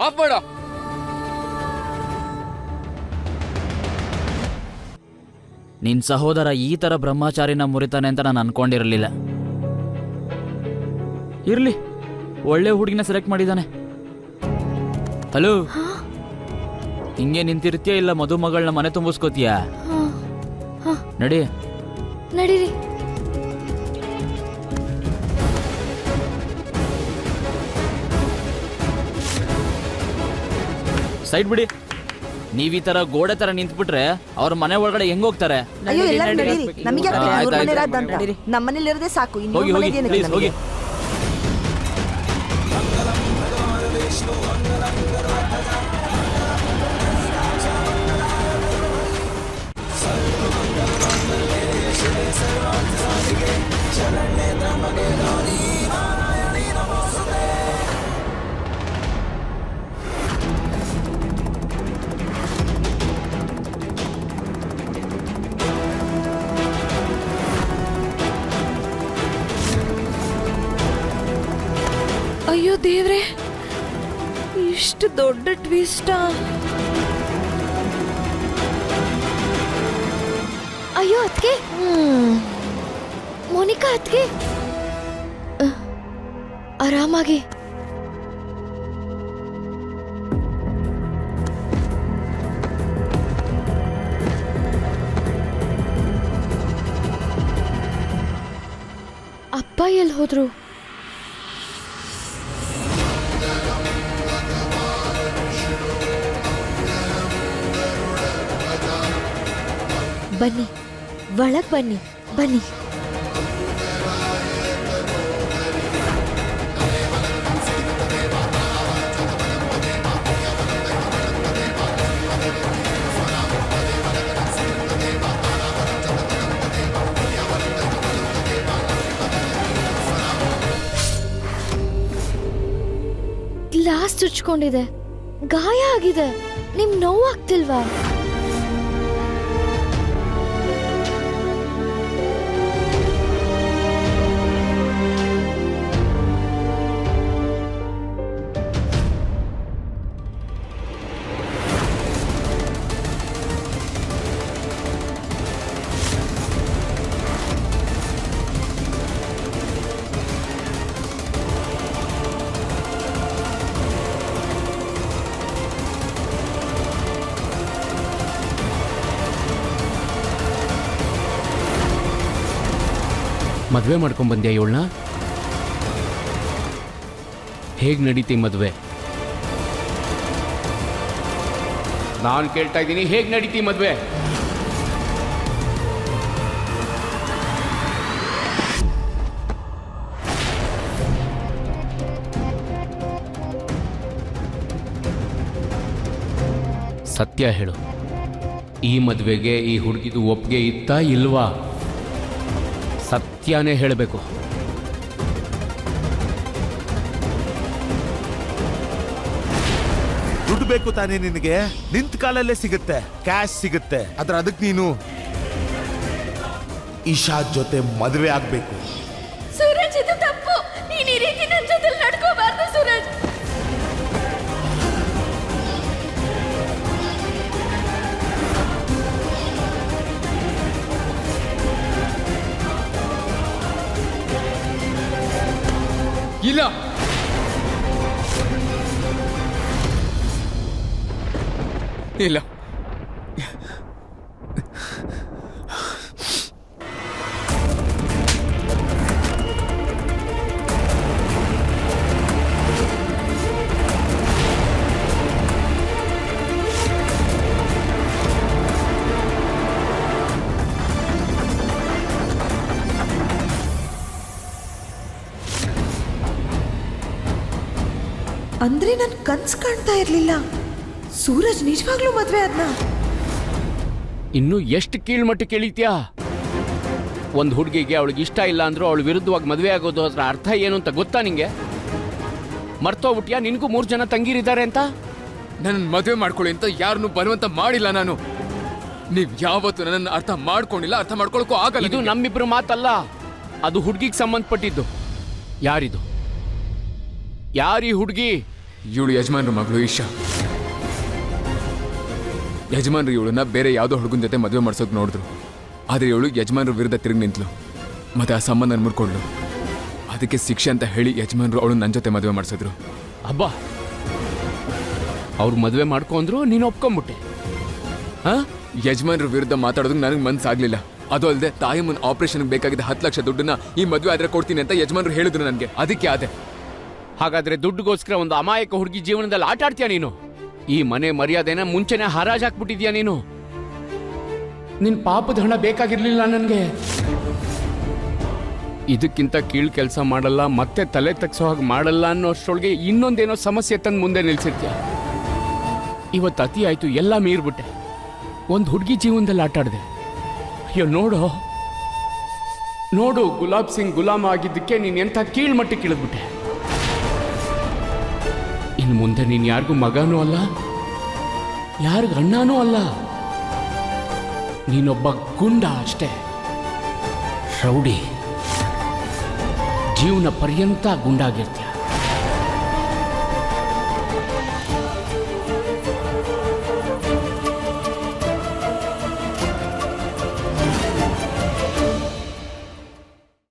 Of ಮಾಡ. ನಿನ್ ಸಹೋದರ ಈ ತರ ಬ್ರಹ್ಮಚಾರಿನ ಮುರಿತಾನೆ ಅಂತ ನಾನು ಅನ್ಕೊಂಡಿರಲಿಲ್ಲ. ಇರ್ಲಿ, ಒಳ್ಳೆ ಹುಡುಗಿನ ಸೆಲೆಕ್ಟ್ ಮಾಡಿದ್ದಾನೆ. ಹಲೋ, ಹಿಂಗೆ ನಿಂತಿರ್ತೀಯ ಇಲ್ಲ ಮದುಮಗಳನ್ನ ಮನೆ ತುಂಬಿಸ್ಕೋತೀಯ? ನಡಿ ನಡೀರಿ. ಸೈಡ್ ಬಿಡಿ. ನೀವ್ ಈ ತರ ಗೋಡೆ ತರ ನಿಂತ್ಬಿಟ್ರೆ ಅವ್ರ ಮನೆ ಒಳಗಡೆ ಹೆಂಗ್ ಹೋಗ್ತಾರೆ? ಅಯ್ಯೋ ಎಲ್ಲರೂ ನಡೀರಿ, ನಮಗೆ ಆಯ್ತು, ಆಯ್ತು. ನಮ್ಮನೇಲಿ ಇರೋದೇ ಸಾಕು. ಹೋಗಿ ಹೋಗಿ ಪ್ಲೀಸ್ ಹೋಗಿ. ಅಯ್ಯೋ ದೇವ್ರೆ, ಇಷ್ಟು ದೊಡ್ಡ ಟ್ವಿಸ್ಟಾ? ಅಯ್ಯೋ ಅದ್ಕೆ, ಮೋನಿಕಾ ಅದ್ಕೆ ಆರಾಮಾಗಿ. ಅಪ್ಪ ಎಲ್ಲಿ ಹೋದ್ರು? ಬನ್ನಿ, ಒಳಗ್ ಬನ್ನಿ, ಬನ್ನಿ. ಗ್ಲಾಸ್ ಚುಚ್ಕೊಂಡಿದೆ, ಗಾಯ ಆಗಿದೆ. ನಿಮ್ ನೋವಾಗ್ತಿಲ್ವಾ? ಮದುವೆ ಮಾಡ್ಕೊಂಡ್ ಬಂದ್ಯಾ ಇವಳನ್ನ? ಹೇಗ್ ನಡೀತಿ ಮದುವೆ? ನಾನು ಕೇಳ್ತಾ ಇದ್ದೀನಿ, ಹೇಗ್ ನಡೀತಿ ಮದುವೆ? ಸತ್ಯ ಹೇಳು, ಈ ಮದುವೆಗೆ ಈ ಹುಡುಗಿದು ಒಪ್ಪಿಗೆ ಇತ್ತಾ ಇಲ್ವಾ? ಸತ್ಯನೇ ಹೇಳಬೇಕು. ದುಡ್ಡು ಬೇಕು ತಾನೇ ನಿನಗೆ? ನಿಂತ ಕಾಲಲ್ಲೇ ಸಿಗುತ್ತೆ, ಕ್ಯಾಶ್ ಸಿಗುತ್ತೆ. ಆದ್ರೆ ಅದಕ್ಕೆ ನೀನು ಈಶಾ ಜೊತೆ ಮದುವೆ ಆಗ್ಬೇಕು. ಸೂರಜ್, ಇದು ತಪ್ಪು. ನೀನ್ ಈ ರೀತಿ ನನ್ನ ಜೊತೆ ನಡ್ಕೋಬಾರ್ದು ಸೂರಜ್. ಇಲ್ಲ, ಇಲ್ಲ, ಅಂದ್ರೆ ನನ್ ಕನ್ಸ್ ಕಾಣ್ತಾ ಇರ್ಲಿಲ್ಲ. ಸೂರಜ್ ನಿಜವಾಗ್ಲೂ ಮದ್ವೆ ಆದ್ನ? ಇನ್ನು ಎಷ್ಟು ಕೀಳ್ಮಟ್ಟ ಕೇಳಿತ್ಯಾ? ಒಂದು ಹುಡುಗಿಗೆ ಅವಳಿಗೆ ಇಷ್ಟ ಇಲ್ಲ ಅಂದ್ರೂ ಅವಳು ವಿರುದ್ಧವಾಗಿ ಮದುವೆ ಆಗೋದು ಅದರ ಅರ್ಥ ಏನು ಅಂತ ಗೊತ್ತಾ ನಿಂಗೆ? ಮರ್ತೋಗ್ಬಿಟ್ಯಾ? ನಿನಗೂ 3 ಜನ ತಂಗಿರಿದ್ದಾರೆ ಅಂತ? ನನ್ನ ಮದುವೆ ಮಾಡ್ಕೊಳ್ಳಿ ಅಂತ ಯಾರನ್ನು ಬಲವಂತ ಮಾಡಿಲ್ಲ ನಾನು. ನೀವ್ ಯಾವತ್ತು ನನ್ನ ಅರ್ಥ ಮಾಡ್ಕೊಂಡಿಲ್ಲ, ಅರ್ಥ ಮಾಡ್ಕೊಳಕ್ಕೂ ಆಗಲ್ಲ. ಇದು ನಮ್ಮಿಬ್ರು ಮಾತಲ್ಲ, ಅದು ಹುಡುಗಿಗೆ ಸಂಬಂಧಪಟ್ಟಿದ್ದು. ಯಾರಿದು? ಯಾರೀ ಹುಡುಗಿ? ಇವಳು ಯಜಮಾನ್ರ ಮಗಳು ಈಶಾ. ಯಜಮಾನ್ರು ಇವಳನ್ನ ಬೇರೆ ಯಾವುದೋ ಹುಡುಗನ ಜೊತೆ ಮದುವೆ ಮಾಡ್ಸೋಕೆ ನೋಡಿದ್ರು. ಆದರೆ ಇವಳು ಯಜಮಾನ್ರ ವಿರುದ್ಧ ತಿರುಗಿ ನಿಂತಲು ಮತ್ತೆ ಆ ಸಂಬಂಧ ಮುರ್ಕೊಂಡ್ಲು. ಅದಕ್ಕೆ ಶಿಕ್ಷೆ ಅಂತ ಹೇಳಿ ಯಜಮಾನ್ರು ಅವಳು ನನ್ನ ಜೊತೆ ಮದುವೆ ಮಾಡಿಸಿದ್ರು. ಅಬ್ಬಾ, ಅವ್ರು ಮದುವೆ ಮಾಡ್ಕೊಂಡ್ರು, ನೀನು ಒಪ್ಕೊಂಬಿಟ್ಟೆ. ಹಾ, ಯಜಮಾನ್ರ ವಿರುದ್ಧ ಮಾತಾಡೋದಕ್ಕೆ ನನಗೆ ಮನ್ಸಾಗ್ಲಿಲ್ಲ. ಅದು ಅಲ್ಲದೆ ತಾಯಮ್ಮನ ಆಪರೇಷನ್ಗೆ ಬೇಕಾಗಿದ್ದ 10 ಲಕ್ಷ ದುಡ್ಡನ್ನ ಈ ಮದುವೆ ಆದ್ರೆ ಕೊಡ್ತೀನಿ ಅಂತ ಯಜಮಾನ್ರು ಹೇಳಿದ್ರು ನನಗೆ. ಅದಕ್ಕೆ ಆದೆ. ಹಾಗಾದ್ರೆ ದುಡ್ಡುಗೋಸ್ಕರ ಒಂದು ಅಮಾಯಕ ಹುಡುಗಿ ಜೀವನದಲ್ಲಿ ಆಟ ಆಡ್ತೀಯ ನೀನು? ಈ ಮನೆ ಮರ್ಯಾದೆನ ಮುಂಚೆನೆ ಹರಾಜಾಕ್ಬಿಟ್ಟಿದ್ಯಾ ನೀನು. ನಿನ್ ಪಾಪದ ಹಣ ಬೇಕಾಗಿರ್ಲಿಲ್ಲ ನನಗೆ. ಇದಕ್ಕಿಂತ ಕೀಳ್ ಕೆಲಸ ಮಾಡಲ್ಲ, ಮತ್ತೆ ತಲೆ ತಗ್ಸೋ ಹಾಗೆ ಮಾಡಲ್ಲ ಅನ್ನೋ ಅಷ್ಟರೊಳಗೆ ಇನ್ನೊಂದೇನೋ ಸಮಸ್ಯೆ ತಂದು ಮುಂದೆ ನಿಲ್ಸಿರ್ತೀಯ. ಇವತ್ತು ಅತಿ ಆಯ್ತು, ಎಲ್ಲ ಮೀರ್ಬಿಟ್ಟೆ. ಒಂದು ಹುಡುಗಿ ಜೀವನದಲ್ಲಿ ಆಟ ಆಡಿದೆ. ಅಯ್ಯೋ ನೋಡು, ಗುಲಾಬ್ ಸಿಂಗ್ ಗುಲಾಮ ಆಗಿದ್ದಕ್ಕೆ ನೀನು ಎಂಥ ಕೀಳ್ಮಟ್ಟಕ್ಕೆ ಇಳಿದ್ಬಿಟ್ಟೆ. ಇನ್ನು ಮುಂದೆ ನೀನು ಯಾರಿಗೂ ಮಗನೂ ಅಲ್ಲ, ಯಾರಿಗೂ ಅಣ್ಣನೂ ಅಲ್ಲ. ನೀನೊಬ್ಬ ಗುಂಡ ಅಷ್ಟೇ, ರೌಡಿ. ಜೀವನ ಪರ್ಯಂತ ಗುಂಡಾಗಿರ್ತೀಯ.